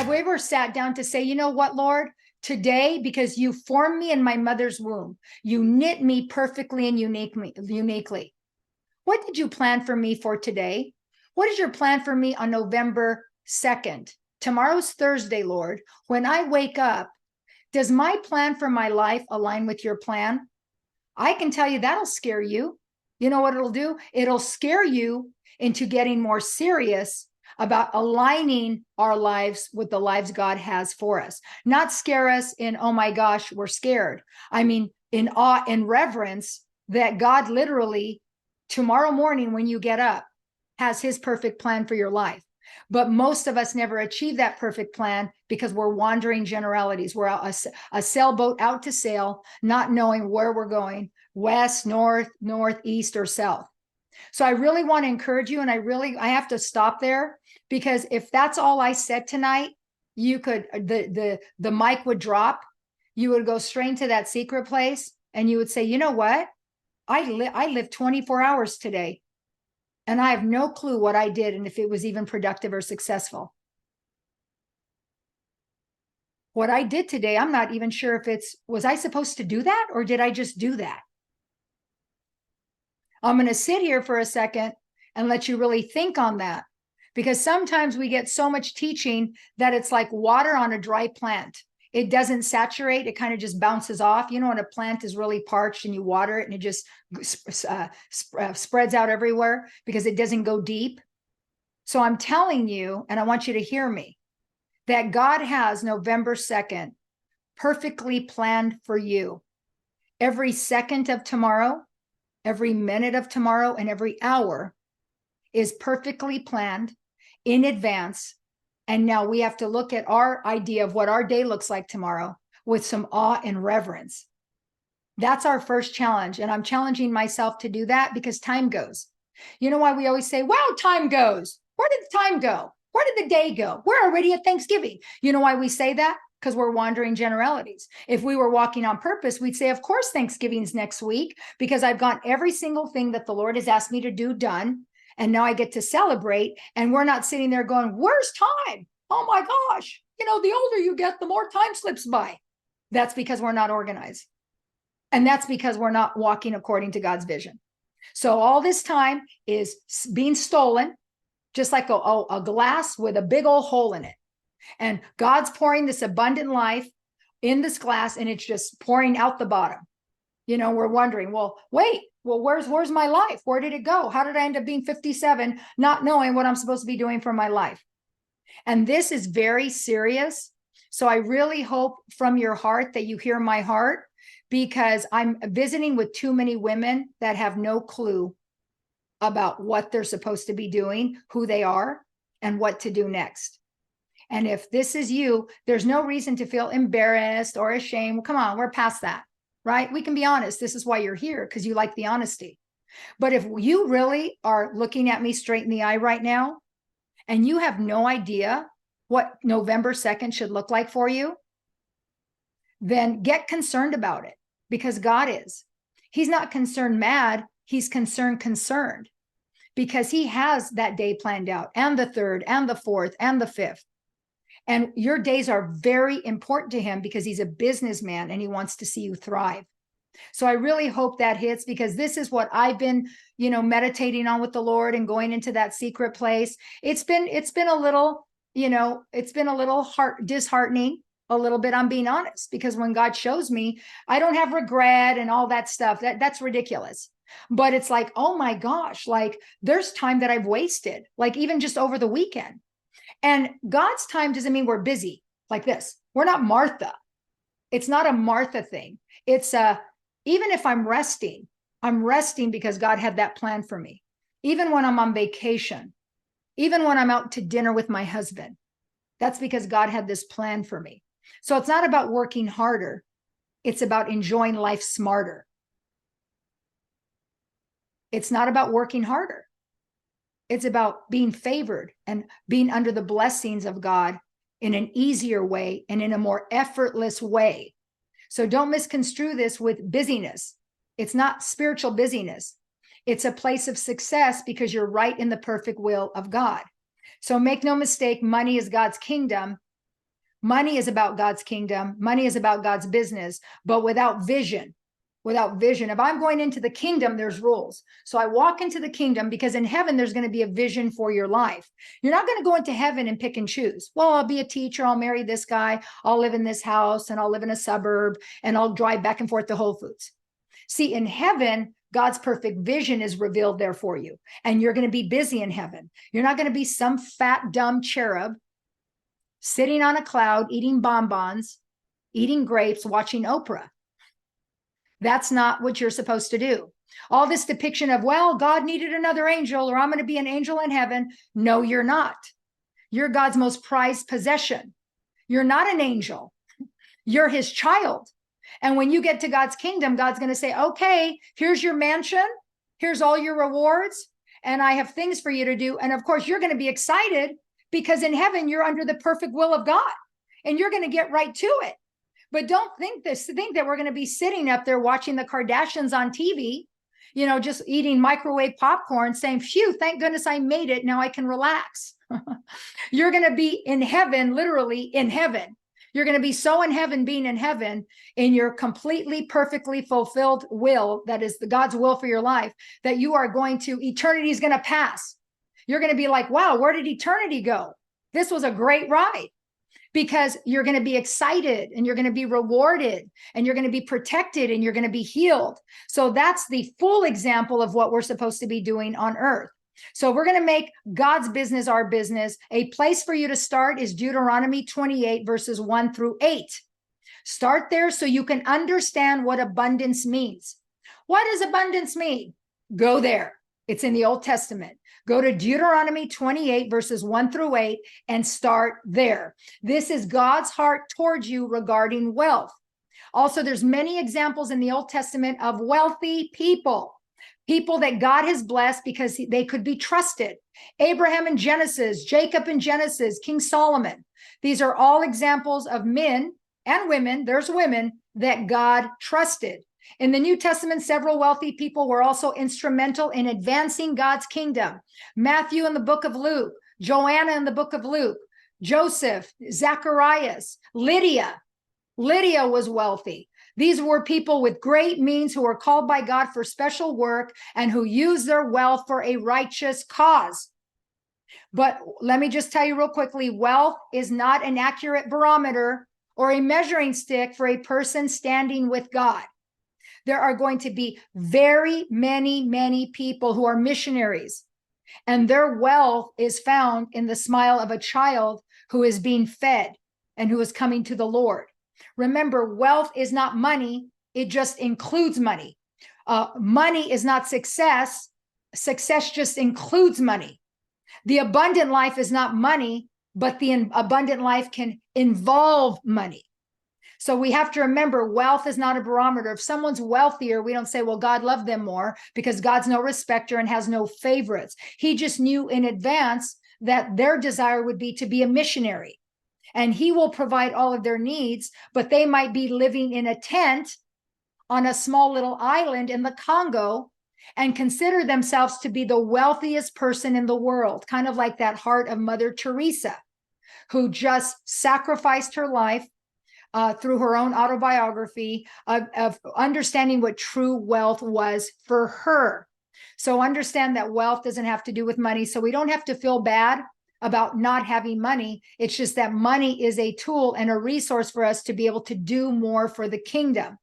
Have we ever sat down to say, you know what, Lord, today, because you formed me in my mother's womb, you knit me perfectly and uniquely. What did you plan for me for today? What is your plan for me on November 2nd? Tomorrow's Thursday, Lord. When I wake up, does my plan for my life align with your plan? I can tell you that'll scare you. You know what it'll do? It'll scare you into getting more serious about aligning our lives with the lives God has for us. Not scare us in, oh my gosh, we're scared. I mean, in awe and reverence that God literally, tomorrow morning when you get up, has his perfect plan for your life. But most of us never achieve that perfect plan because we're wandering generalities. We're a sailboat out to sail, not knowing where we're going, west, north, east, or south. So I really want to encourage you, and I have to stop there, because if that's all I said tonight, you could, the mic would drop. You would go straight to that secret place and you would say, you know what? I lived 24 hours today and I have no clue what I did and if it was even productive or successful. What I did today, I'm not even sure if was I supposed to do that or did I just do that? I'm going to sit here for a second and let you really think on that, because sometimes we get so much teaching that it's like water on a dry plant. It doesn't saturate. It kind of just bounces off. You know, when a plant is really parched and you water it and it just spreads out everywhere because it doesn't go deep. So I'm telling you, and I want you to hear me, that God has November 2nd perfectly planned for you. Every second of tomorrow, every minute of tomorrow, and every hour is perfectly planned in advance. And now we have to look at our idea of what our day looks like tomorrow with some awe and reverence. That's our first challenge. And I'm challenging myself to do that because time goes. You know why we always say, wow, time goes. Where did the time go? Where did the day go? We're already at Thanksgiving. You know why we say that? Because we're wandering generalities. If we were walking on purpose, we'd say, of course, Thanksgiving's next week, because I've got every single thing that the Lord has asked me to do done. And now I get to celebrate. And we're not sitting there going, where's time? Oh my gosh. You know, the older you get, the more time slips by. That's because we're not organized. And that's because we're not walking according to God's vision. So all this time is being stolen, just like a glass with a big old hole in it. And God's pouring this abundant life in this glass, and it's just pouring out the bottom. You know, we're wondering, well, wait, well, where's my life? Where did it go? How did I end up being 57, not knowing what I'm supposed to be doing for my life? And this is very serious. So I really hope from your heart that you hear my heart, because I'm visiting with too many women that have no clue about what they're supposed to be doing, who they are, and what to do next. And if this is you, there's no reason to feel embarrassed or ashamed. Come on, we're past that, right? We can be honest. This is why you're here, because you like the honesty. But if you really are looking at me straight in the eye right now, and you have no idea what November 2nd should look like for you, then get concerned about it, because God is. He's not concerned mad. He's concerned, because he has that day planned out, and the 3rd and the 4th and the 5th. And your days are very important to him because he's a businessman and he wants to see you thrive. So I really hope that hits, because this is what I've been, meditating on with the Lord and going into that secret place. It's been a little, it's been a little disheartening, a little bit, I'm being honest, because when God shows me, I don't have regret and all that stuff. That's ridiculous. But it's like, oh my gosh, like there's time that I've wasted, like even just over the weekend. And God's time doesn't mean we're busy like this. We're not Martha. It's not a Martha thing. It's even if I'm resting because God had that plan for me. Even when I'm on vacation, even when I'm out to dinner with my husband, that's because God had this plan for me. So it's not about working harder. It's about enjoying life smarter. It's not about working harder. It's about being favored and being under the blessings of God in an easier way and in a more effortless way. So don't misconstrue this with busyness. It's not spiritual busyness. It's a place of success because you're right in the perfect will of God. So make no mistake, money is God's kingdom, Money is about God's kingdom. Money is about God's business, but without vision. If I'm going into the kingdom, there's rules. So I walk into the kingdom because in heaven, there's going to be a vision for your life. You're not going to go into heaven and pick and choose. Well, I'll be a teacher. I'll marry this guy. I'll live in this house and I'll live in a suburb and I'll drive back and forth to Whole Foods. See, in heaven, God's perfect vision is revealed there for you. And you're going to be busy in heaven. You're not going to be some fat, dumb cherub sitting on a cloud, eating bonbons, eating grapes, watching Oprah. That's not what you're supposed to do. All this depiction of, well, God needed another angel, or I'm going to be an angel in heaven. No, you're not. You're God's most prized possession. You're not an angel. You're his child. And when you get to God's kingdom, God's going to say, okay, here's your mansion. Here's all your rewards. And I have things for you to do. And of course, you're going to be excited because in heaven, you're under the perfect will of God and you're going to get right to it. But don't think that we're going to be sitting up there watching the Kardashians on TV, just eating microwave popcorn saying, phew, thank goodness I made it. Now I can relax. You're going to be in heaven, literally in heaven. You're going to be so in heaven, being in heaven in your completely, perfectly fulfilled will, that is God's will for your life, that you are eternity is going to pass. You're going to be like, wow, where did eternity go? This was a great ride. Because you're going to be excited and you're going to be rewarded and you're going to be protected and you're going to be healed. So that's the full example of what we're supposed to be doing on earth. So we're going to make God's business our business. A place for you to start is Deuteronomy 28, verses 1 through 8. Start there so you can understand what abundance means. What does abundance mean? Go there. It's in the Old Testament. Go to Deuteronomy 28, verses 1 through 8, and start there. This is God's heart towards you regarding wealth. Also, there's many examples in the Old Testament of wealthy people that God has blessed because they could be trusted. Abraham in Genesis, Jacob in Genesis, King Solomon. These are all examples of men and women, there's women, that God trusted. In the New Testament, several wealthy people were also instrumental in advancing God's kingdom. Matthew in the book of Luke, Joanna in the book of Luke, Joseph, Zacharias, Lydia. Lydia was wealthy. These were people with great means who were called by God for special work and who used their wealth for a righteous cause. But let me just tell you real quickly, wealth is not an accurate barometer or a measuring stick for a person standing with God. There are going to be very many people who are missionaries, and their wealth is found in the smile of a child who is being fed and who is coming to the Lord. Remember, wealth is not money. It just includes money. Money is not success. Success just includes money. The abundant life is not money, but the abundant life can involve money. So we have to remember, wealth is not a barometer. If someone's wealthier, we don't say, well, God loved them more, because God's no respecter and has no favorites. He just knew in advance that their desire would be to be a missionary. And he will provide all of their needs, but they might be living in a tent on a small little island in the Congo and consider themselves to be the wealthiest person in the world, kind of like that heart of Mother Teresa, who just sacrificed her life through her own autobiography of understanding what true wealth was for her. So understand that wealth doesn't have to do with money. So we don't have to feel bad about not having money. It's just that money is a tool and a resource for us to be able to do more for the kingdom.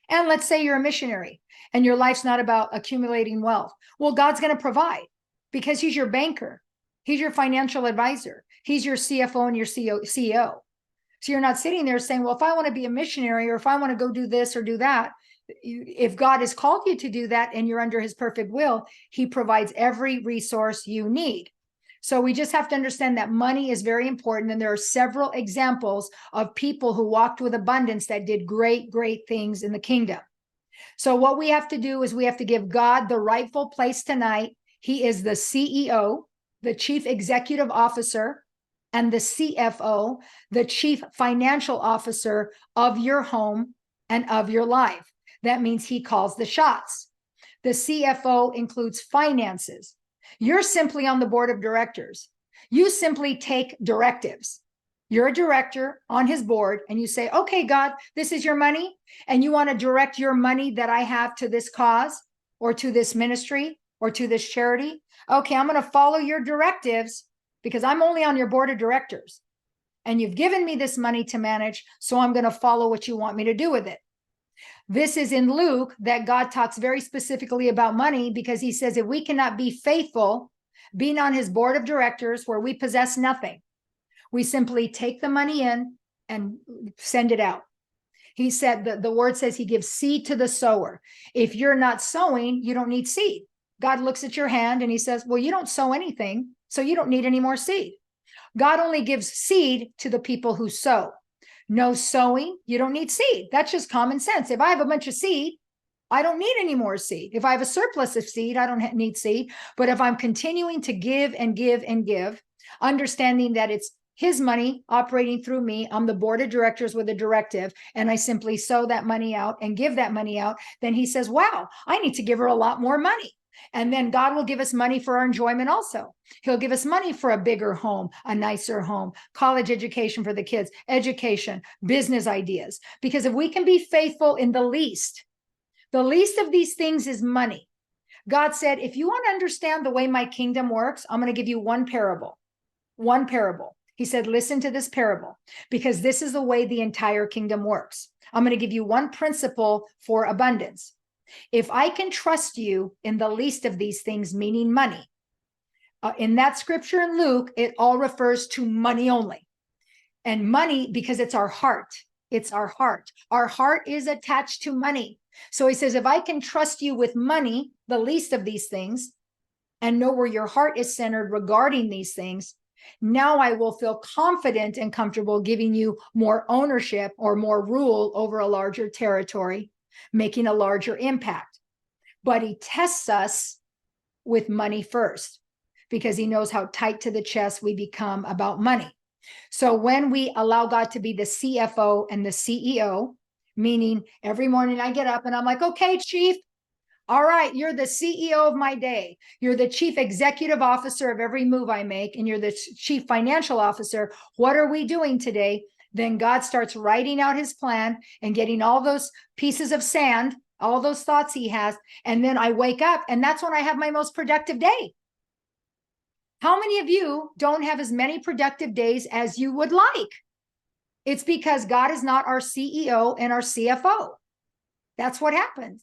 And let's say you're a missionary and your life's not about accumulating wealth. Well, God's going to provide because he's your banker. He's your financial advisor. He's your CFO and your CEO. So you're not sitting there saying, well, if I want to be a missionary or if I want to go do this or do that, if God has called you to do that and you're under his perfect will, he provides every resource you need. So we just have to understand that money is very important. And there are several examples of people who walked with abundance that did great things in the kingdom. So what we have to do is we have to give God the rightful place tonight. He is the CEO, the chief executive officer, and the CFO, the chief financial officer of your home and of your life. That means he calls the shots. The CFO includes finances. You're simply on the board of directors. You simply take directives. You're a director on his board, and you say, okay, God, this is your money, and you want to direct your money that I have to this cause or to this ministry or to this charity. Okay, I'm going to follow your directives because I'm only on your board of directors. And you've given me this money to manage, so I'm going to follow what you want me to do with it. This is in Luke that God talks very specifically about money, because he says if we cannot be faithful, being on his board of directors where we possess nothing, we simply take the money in and send it out. He said that the word says he gives seed to the sower. If you're not sowing, you don't need seed. God looks at your hand and he says, well, you don't sow anything, so you don't need any more seed. God only gives seed to the people who sow. No sowing, you don't need seed. That's just common sense. If I have a bunch of seed, I don't need any more seed. If I have a surplus of seed, I don't need seed. But if I'm continuing to give and give and give, understanding that it's his money operating through me, I'm the board of directors with a directive, and I simply sow that money out and give that money out, then he says, wow, I need to give her a lot more money. And then God will give us money for our enjoyment also. He'll give us money for a bigger home, a nicer home, college education for the kids, education, business ideas. Because if we can be faithful in the least of these things is money. God said, if you want to understand the way my kingdom works, I'm going to give you one parable. One parable. He said, listen to this parable, because this is the way the entire kingdom works. I'm going to give you one principle for abundance. If I can trust you in the least of these things, meaning money, in that scripture in Luke, it all refers to money only. And money, because it's our heart. It's our heart. Our heart is attached to money. So he says, if I can trust you with money, the least of these things, and know where your heart is centered regarding these things, now I will feel confident and comfortable giving you more ownership or more rule over a larger territory, making a larger impact. But he tests us with money first, because he knows how tight to the chest we become about money. So when we allow God to be the CFO and the CEO, meaning every morning I get up and I'm like, okay, chief, all right, you're the CEO of my day. You're the chief executive officer of every move I make, and you're the chief financial officer. What are we doing today? Then God starts writing out his plan and getting all those pieces of sand, all those thoughts he has. And then I wake up, and that's when I have my most productive day. How many of you don't have as many productive days as you would like? It's because God is not our CEO and our CFO. That's what happens.